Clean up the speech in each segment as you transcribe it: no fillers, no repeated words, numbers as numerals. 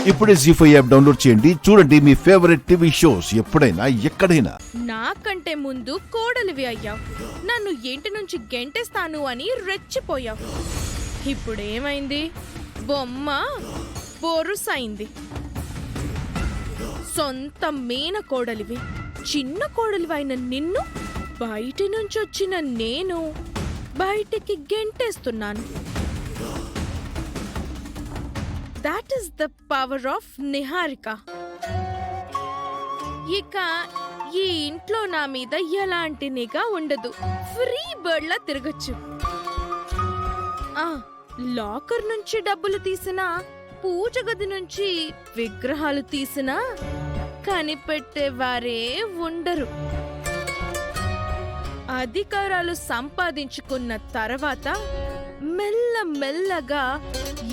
ఇప్పుడే జీ5 app download చేయండి. చూడండి మీ ఫేవరెట్ టీవీ షోస్ ఎప్పుడైనా ఎక్కడైనా. నాకంటే ముందు కోడలివి అయ్యావు. నన్ను ఇంటి నుంచి గెంటేస్తాను అని రెచ్చిపోయావు. ఇప్పుడేమైంది? బొమ్మ బొరుసైంది. సొంత మీన కోడలివి, చిన్న కోడలివైన నిన్ను బయటి నుంచి వచ్చిన నేను బయటికి గెంటేస్తున్నాను. That is the power of Niharika. ఇక ఈ ఇంట్లో నా మీద ఎలాంటి నిఘా ఉండదు. ఫ్రీ బర్డ్ లా తిరగచ్చు. లాకర్ నుంచి డబ్బులు తీసినా, పూజ గది నుంచి విగ్రహాలు తీసినా కనిపెట్టేవారే ఉండరు. అధికారాలు సంపాదించుకున్న తర్వాత మెల్లమెల్లగా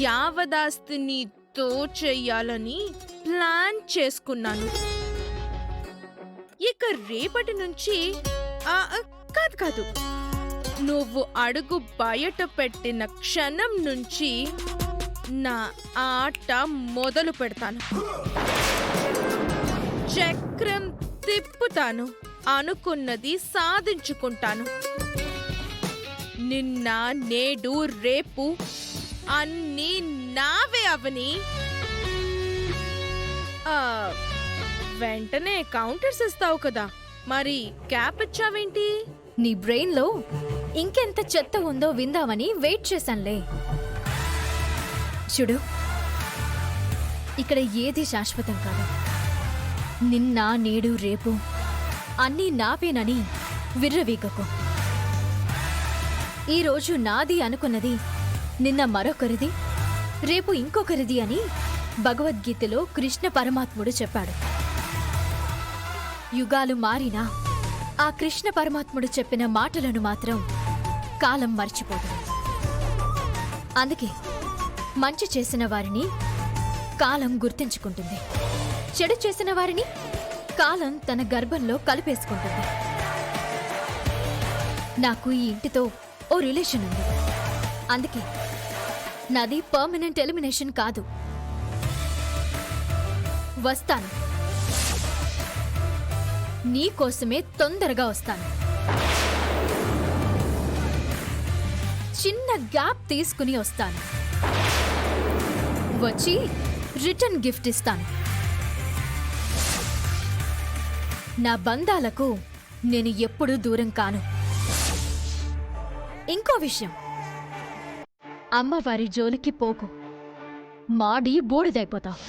యావదాస్తిని దోచేయాలని ప్లాన్ చేసుకున్నాను. ఇక రేపటి నుంచి కాదు, నువ్వు అడుగు బయట పెట్టిన క్షణం నుంచి నా ఆట మొదలు పెడతాను. చక్రం తిప్పుతాను, అనుకున్నది సాధించుకుంటాను. నిన్న, నేడు, రేపు అన్నీ నావే అవని. వెంటనే కౌంటర్స్ ఇస్తావు కదా, మరి క్యాప్ ఇచ్చావేంటి? నీ బ్రెయిన్ లో ఇంకెంత చెత్త ఉందో విందామని వెయిట్ చేశానులే. చూడు, ఇక్కడ ఏది శాశ్వతం కాదు. నిన్న, నేడు, రేపు అన్నీ నావేనని విర్రవీగకు. ఈరోజు నాది అనుకున్నది నిన్న మరొకరిది, రేపు ఇంకొకరిది అని భగవద్గీతలో కృష్ణ పరమాత్ముడు చెప్పాడు. యుగాలు మారినా ఆ కృష్ణ పరమాత్ముడు చెప్పిన మాటలను మాత్రం కాలం మర్చిపోదు. అందుకే మంచి చేసిన వారిని కాలం గుర్తించుకుంటుంది, చెడు చేసిన వారిని కాలం తన గర్భంలో కలిపేసుకుంటుంది. నాకు ఈ ఇంటితో ఓ రిలేషన్ ఉంది. అందుకే నాది పర్మనెంట్ ఎలిమినేషన్ కాదు. వస్తాను, నీకోసమే తొందరగా వస్తాను. చిన్న గ్యాప్ తీసుకుని వస్తాను. వచ్చి రిటర్న్ గిఫ్ట్ ఇస్తాను. నా బంధాలకు నేను ఎప్పుడూ దూరం కాను. ఇంకో విషయం, అమ్మవారి జోలికి పోకు, మాడి బూడిదైపోతావు.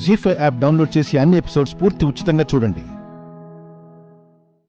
జీ5 యాప్ డౌన్లోడ్ చేసి అన్ని ఎపిసోడ్స్ పూర్తి ఉచితంగా చూడండి.